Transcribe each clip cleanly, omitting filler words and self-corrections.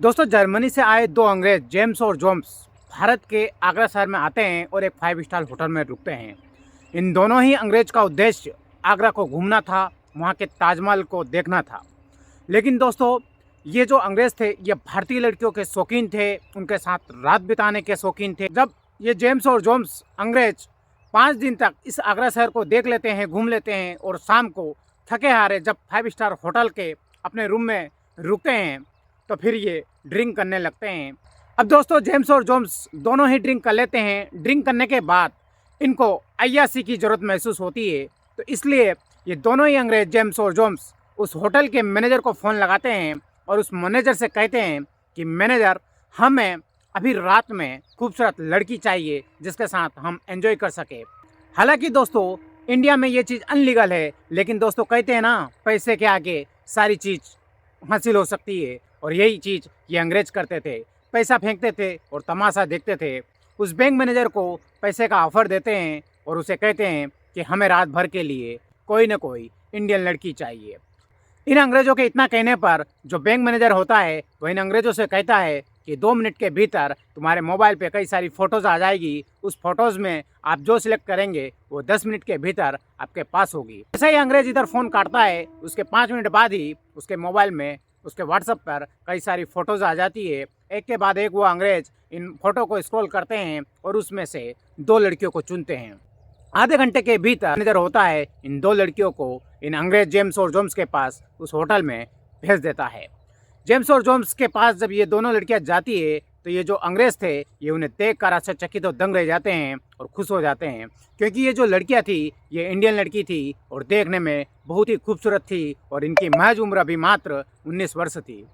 दोस्तों, जर्मनी से आए दो अंग्रेज जेम्स और जोम्स भारत के आगरा शहर में आते हैं और एक 5 स्टार होटल में रुकते हैं। इन दोनों ही अंग्रेज का उद्देश्य आगरा को घूमना था, वहाँ के ताजमहल को देखना था। लेकिन दोस्तों, ये जो अंग्रेज थे ये भारतीय लड़कियों के शौकीन थे, उनके साथ रात बिताने के शौकीन थे। जब ये जेम्स और जोम्स अंग्रेज 5 दिन तक इस आगरा शहर को देख लेते हैं, घूम लेते हैं और शाम को थके हारे जब 5 स्टार होटल के अपने रूम में रुकते हैं तो फिर ये ड्रिंक करने लगते हैं। अब दोस्तों, जेम्स और जोम्स दोनों ही ड्रिंक कर लेते हैं। ड्रिंक करने के बाद इनको अय्याशी की ज़रूरत महसूस होती है, तो इसलिए ये दोनों ही अंग्रेज जेम्स और जोम्स उस होटल के मैनेजर को फ़ोन लगाते हैं और उस मैनेजर से कहते हैं कि मैनेजर, हमें अभी रात में खूबसूरत लड़की चाहिए जिसके साथ हम एंजॉय कर सके। हालांकि दोस्तों, इंडिया में ये चीज़ अनलीगल है, लेकिन दोस्तों कहते हैं ना, पैसे के आगे सारी चीज़ हासिल हो सकती है। और यही चीज़ ये अंग्रेज करते थे, पैसा फेंकते थे और तमाशा देखते थे। उस बैंक मैनेजर को पैसे का ऑफ़र देते हैं और उसे कहते हैं कि हमें रात भर के लिए कोई ना कोई इंडियन लड़की चाहिए। इन अंग्रेज़ों के इतना कहने पर जो बैंक मैनेजर होता है वह इन अंग्रेज़ों से कहता है कि 2 मिनट के भीतर तुम्हारे मोबाइल पे कई सारी फ़ोटोज़ आ जाएगी। उस फोटोज़ में आप जो सिलेक्ट करेंगे वो 10 मिनट के भीतर आपके पास होगी। जैसे ही अंग्रेज़ इधर फ़ोन काटता है, उसके 5 मिनट बाद ही उसके मोबाइल में, उसके व्हाट्सएप पर कई सारी फ़ोटोज़ आ जाती है। एक के बाद एक वो अंग्रेज़ इन फ़ोटो को स्क्रॉल करते हैं और उसमें से 2 लड़कियों को चुनते हैं। आधे घंटे के भीतर मैनेजर होता है इन 2 लड़कियों को इन अंग्रेज जेम्स और जोम्स के पास उस होटल में भेज देता है। जेम्स और जोम्स के पास जब ये दोनों लड़कियां जाती है तो ये जो अंग्रेज थे ये उन्हें देख कर आश्चर्यचकित और दंग रह जाते हैं और खुश हो जाते हैं, क्योंकि ये जो लड़कियां थी ये इंडियन लड़की थी और देखने में बहुत ही खूबसूरत थी और इनकी महज उम्र अभी मात्र 19 वर्ष थी।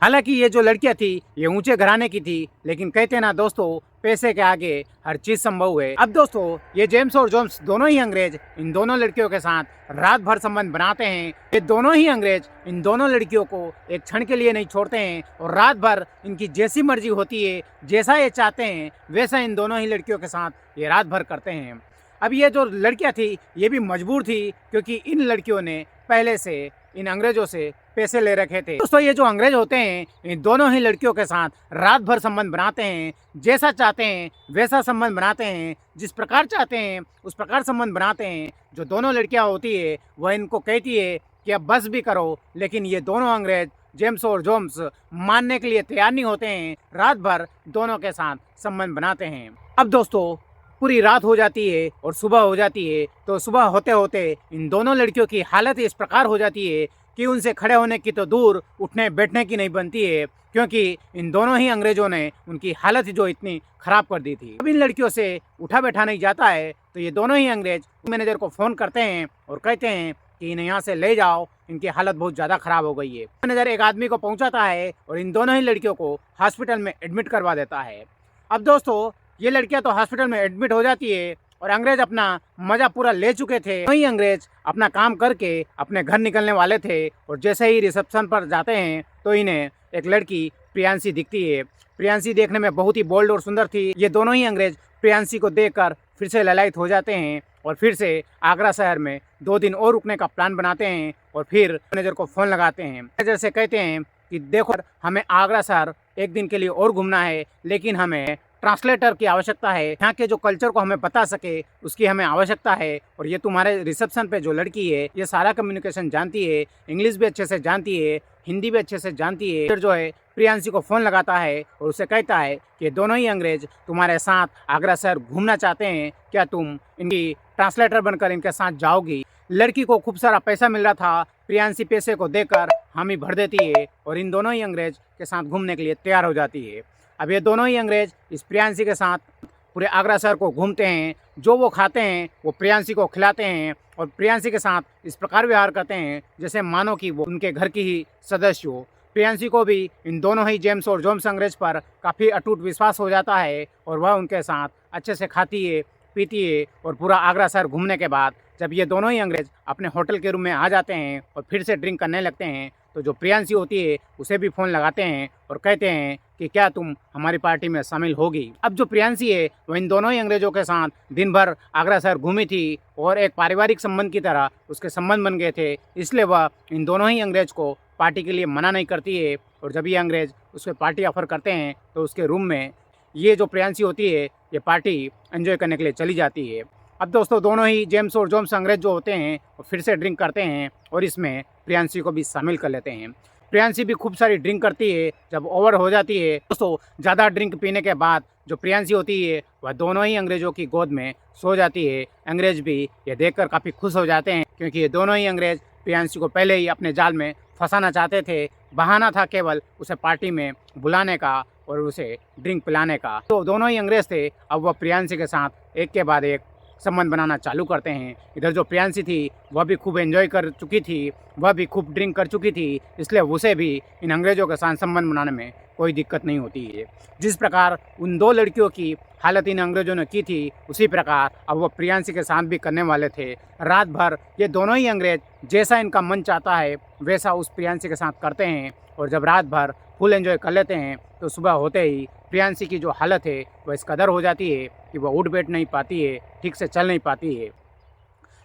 हालांकि ये जो लड़कियां थी ये ऊंचे घराने की थी, लेकिन कहते ना दोस्तों, पैसे के आगे हर चीज संभव है। अब दोस्तों, ये जेम्स और जोम्स दोनों ही अंग्रेज इन दोनों लड़कियों के साथ रात भर संबंध बनाते हैं। ये दोनों ही अंग्रेज इन दोनों लड़कियों को एक क्षण के लिए नहीं छोड़ते हैं और रात भर इनकी जैसी मर्जी होती है, जैसा ये चाहते हैं वैसा इन दोनों ही लड़कियों के साथ ये रात भर करते हैं। अब ये जो लड़कियां थी ये भी मजबूर थी, क्योंकि इन लड़कियों ने पहले से इन अंग्रेजों से पैसे ले रखे थे। दोस्तों, ये जो अंग्रेज होते हैं इन दोनों ही लड़कियों के साथ रात भर संबंध बनाते हैं, जैसा चाहते हैं वैसा संबंध बनाते हैं, जिस प्रकार चाहते हैं उस प्रकार संबंध बनाते हैं। जो दोनों लड़कियां होती है वह इनको कहती है कि अब बस भी करो, लेकिन ये दोनों अंग्रेज जेम्स और जोम्स मानने के लिए तैयार नहीं होते हैं। रात भर दोनों के साथ संबंध बनाते हैं। अब दोस्तों, पूरी रात हो जाती है और सुबह हो जाती है, तो सुबह होते होते इन दोनों लड़कियों की हालत इस प्रकार हो जाती है कि उनसे खड़े होने की तो दूर उठने बैठने की नहीं बनती है, क्योंकि इन दोनों ही अंग्रेजों ने उनकी हालत जो इतनी ख़राब कर दी थी। अब इन लड़कियों से उठा बैठा नहीं जाता है, तो ये दोनों ही अंग्रेज मैनेजर को फ़ोन करते हैं और कहते हैं कि इन्हें यहाँ से ले जाओ, इनकी हालत बहुत ज़्यादा ख़राब हो गई है। मैनेजर एक आदमी को पहुँचाता है और इन दोनों ही लड़कियों को हॉस्पिटल में एडमिट करवा देता है। अब दोस्तों, ये लड़कियां तो हॉस्पिटल में एडमिट हो जाती है और अंग्रेज अपना मजा पूरा ले चुके थे। वही अंग्रेज अपना काम करके अपने घर निकलने वाले थे और जैसे ही रिसेप्शन पर जाते हैं तो इन्हें एक लड़की प्रियांशी दिखती है। प्रियांशी देखने में बहुत ही बोल्ड और सुंदर थी। ये दोनों ही अंग्रेज प्रियांशी को देखकर फिर से ललायित हो जाते हैं और फिर से आगरा शहर में 2 दिन और रुकने का प्लान बनाते हैं और फिर मैनेजर को फ़ोन लगाते हैं। मैनेजर से कहते हैं कि देखो, हमें आगरा शहर एक दिन के लिए और घूमना है, लेकिन हमें ट्रांसलेटर की आवश्यकता है। यहाँ के जो कल्चर को हमें बता सके उसकी हमें आवश्यकता है। और ये तुम्हारे रिसेप्शन पे जो लड़की है ये सारा कम्युनिकेशन जानती है, इंग्लिश भी अच्छे से जानती है, हिंदी भी अच्छे से जानती है। फिर जो है प्रियांशी को फ़ोन लगाता है और उसे कहता है कि दोनों ही अंग्रेज तुम्हारे साथ आगरा शहर घूमना चाहते हैं, क्या तुम इनकी ट्रांसलेटर बनकर इनके साथ जाओगी। लड़की को खूब सारा पैसा मिल रहा था। प्रियांशी पैसे को देकर हामी भर देती है और इन दोनों ही अंग्रेज के साथ घूमने के लिए तैयार हो जाती है। अब ये दोनों ही अंग्रेज इस प्रियांशी के साथ पूरे आगरा शहर को घूमते हैं। जो वो खाते हैं वो प्रियांशी को खिलाते हैं और प्रियांशी के साथ इस प्रकार व्यवहार करते हैं जैसे मानो कि वो उनके घर की ही सदस्य हो। प्रियांशी को भी इन दोनों ही जेम्स और जोम्स अंग्रेज पर काफ़ी अटूट विश्वास हो जाता है और वह उनके साथ अच्छे से खाती है, पीती है। और पूरा आगरा शहर घूमने के बाद जब ये दोनों ही अंग्रेज अपने होटल के रूम में आ जाते हैं और फिर से ड्रिंक करने लगते हैं, तो जो प्रियांशी होती है उसे भी फ़ोन लगाते हैं और कहते हैं कि क्या तुम हमारी पार्टी में शामिल होगी। अब जो प्रियांशी है वो इन दोनों ही अंग्रेजों के साथ दिन भर आगरा शहर घूमी थी और एक पारिवारिक संबंध की तरह उसके संबंध बन गए थे, इसलिए वह इन दोनों ही अंग्रेज को पार्टी के लिए मना नहीं करती है, और जब ये अंग्रेज़ उसको पार्टी ऑफ़र करते हैं तो उसके रूम में ये जो प्रियांशी होती है ये पार्टी एंजॉय करने के लिए चली जाती है। अब दोस्तों दोनों ही जेम्स और जोम्स अंग्रेज़ जो होते हैं वो फिर से ड्रिंक करते हैं और इसमें प्रियांशी को भी शामिल कर लेते हैं। प्रियांशी भी खूब सारी ड्रिंक करती है। जब ओवर हो जाती है दोस्तों, ज़्यादा ड्रिंक पीने के बाद जो प्रियांशी होती है वह दोनों ही अंग्रेज़ों की गोद में सो जाती है। अंग्रेज़ भी ये देखकर काफ़ी खुश हो जाते हैं, क्योंकि ये दोनों ही अंग्रेज़ प्रियांशी को पहले ही अपने जाल में फंसाना चाहते थे। बहाना था केवल उसे पार्टी में बुलाने का और उसे ड्रिंक पिलाने का। तो दोनों ही अंग्रेज़ थे। अब वह प्रियांशी के साथ एक के बाद एक संबंध बनाना चालू करते हैं। इधर जो प्रियांशी थी वह भी खूब एंजॉय कर चुकी थी, वह भी खूब ड्रिंक कर चुकी थी, इसलिए उसे भी इन अंग्रेज़ों के साथ संबंध बनाने में कोई दिक्कत नहीं होती है। जिस प्रकार उन दो लड़कियों की हालत इन अंग्रेज़ों ने की थी, उसी प्रकार अब वह प्रियांशी के साथ भी करने वाले थे। रात भर ये दोनों ही अंग्रेज़ जैसा इनका मन चाहता है वैसा उस प्रियांशी के साथ करते हैं, और जब रात भर फुल एंजॉय कर लेते हैं तो सुबह होते ही प्रियांशी की जो हालत है वह इस कदर हो जाती है कि वह उठ बैठ नहीं पाती है, ठीक से चल नहीं पाती है।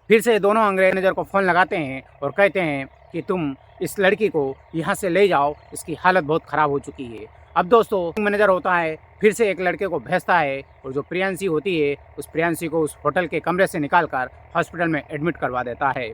फिर से दोनों अंग्रेज मैनेजर को फ़ोन लगाते हैं और कहते हैं कि तुम इस लड़की को यहाँ से ले जाओ, इसकी हालत बहुत ख़राब हो चुकी है। अब दोस्तों मैनेजर होता है फिर से एक लड़के को भेजता है, और जो प्रियांशी होती है उस प्रियांशी को उस होटल के कमरे से निकाल कर हॉस्पिटल में एडमिट करवा देता है।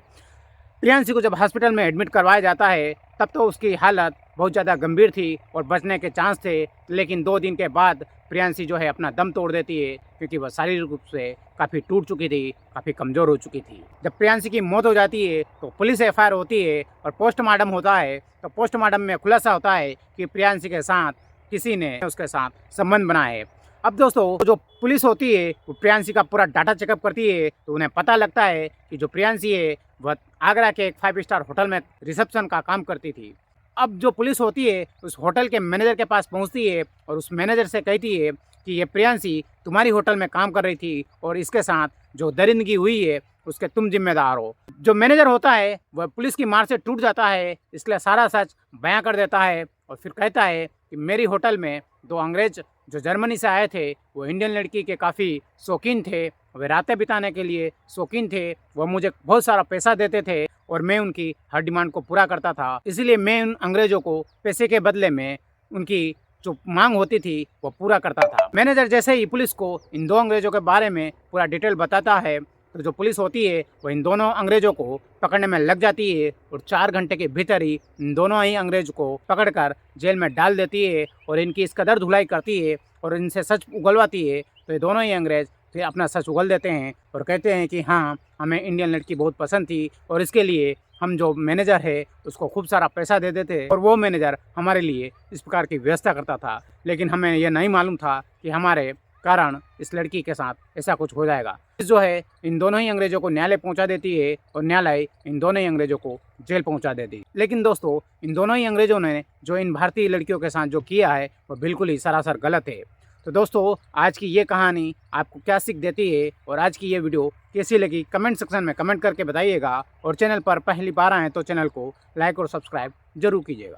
प्रियांशी को जब हॉस्पिटल में एडमिट करवाया जाता है तब तो उसकी हालत बहुत ज़्यादा गंभीर थी और बचने के चांस थे, लेकिन 2 दिन के बाद प्रियांशी जो है अपना दम तोड़ देती है, क्योंकि वह शारीरिक रूप से काफ़ी टूट चुकी थी, काफ़ी कमज़ोर हो चुकी थी। जब प्रियांशी की मौत हो जाती है तो पुलिस एफआईआर होती है और पोस्टमार्टम होता है। तो पोस्टमार्टम में खुलासा होता है कि प्रियांशी के साथ किसी ने उसके साथ संबंध बनाया है। अब दोस्तों जो पुलिस होती है वो प्रियांशी का पूरा डाटा चेकअप करती है, तो उन्हें पता लगता है कि जो प्रियांशी है वह आगरा के एक 5 स्टार होटल में रिसेप्शन का काम करती थी। अब जो पुलिस होती है उस होटल के मैनेजर के पास पहुंचती है और उस मैनेजर से कहती है कि ये प्रियांशी तुम्हारी होटल में काम कर रही थी और इसके साथ जो दरिंदगी हुई है उसके तुम जिम्मेदार हो। जो मैनेजर होता है वह पुलिस की मार से टूट जाता है, इसलिए सारा सच बयां कर देता है और फिर कहता है कि मेरी होटल में 2 अंग्रेज जो जर्मनी से आए थे वो इंडियन लड़की के काफ़ी शौकीन थे, वे रातें बिताने के लिए शौकीन थे, वह मुझे बहुत सारा पैसा देते थे और मैं उनकी हर डिमांड को पूरा करता था, इसलिए मैं उन अंग्रेज़ों को पैसे के बदले में उनकी जो मांग होती थी वो पूरा करता था। मैनेजर जैसे ही पुलिस को इन 2 अंग्रेज़ों के बारे में पूरा डिटेल बताता है तो जो पुलिस होती है वो इन दोनों अंग्रेज़ों को पकड़ने में लग जाती है और 4 घंटे के भीतर ही इन दोनों ही अंग्रेज़ को पकड़कर जेल में डाल देती है और इनकी इस कदर धुलाई करती है और इनसे सच उगलवाती है। तो ये दोनों ही अंग्रेज़ फिर अपना सच उगल देते हैं और कहते हैं कि हाँ, हमें इंडियन लड़की बहुत पसंद थी और इसके लिए हम जो मैनेजर है उसको खूब सारा पैसा दे देते और वो मैनेजर हमारे लिए इस प्रकार की व्यवस्था करता था, लेकिन हमें यह नहीं मालूम था कि हमारे कारण इस लड़की के साथ ऐसा कुछ हो जाएगा। जो है इन दोनों ही अंग्रेज़ों को न्यायालय पहुंचा देती है और न्यायालय इन दोनों ही अंग्रेज़ों को जेल पहुंचा देती। लेकिन दोस्तों इन दोनों ही अंग्रेज़ों ने जो इन भारतीय लड़कियों के साथ जो किया है वो बिल्कुल ही सरासर गलत है। तो दोस्तों आज की ये कहानी आपको क्या सीख देती है और आज की ये वीडियो कैसी लगी कमेंट सेक्शन में कमेंट करके बताइएगा, और चैनल पर पहली बार आएँ तो चैनल को लाइक और सब्सक्राइब जरूर कीजिएगा।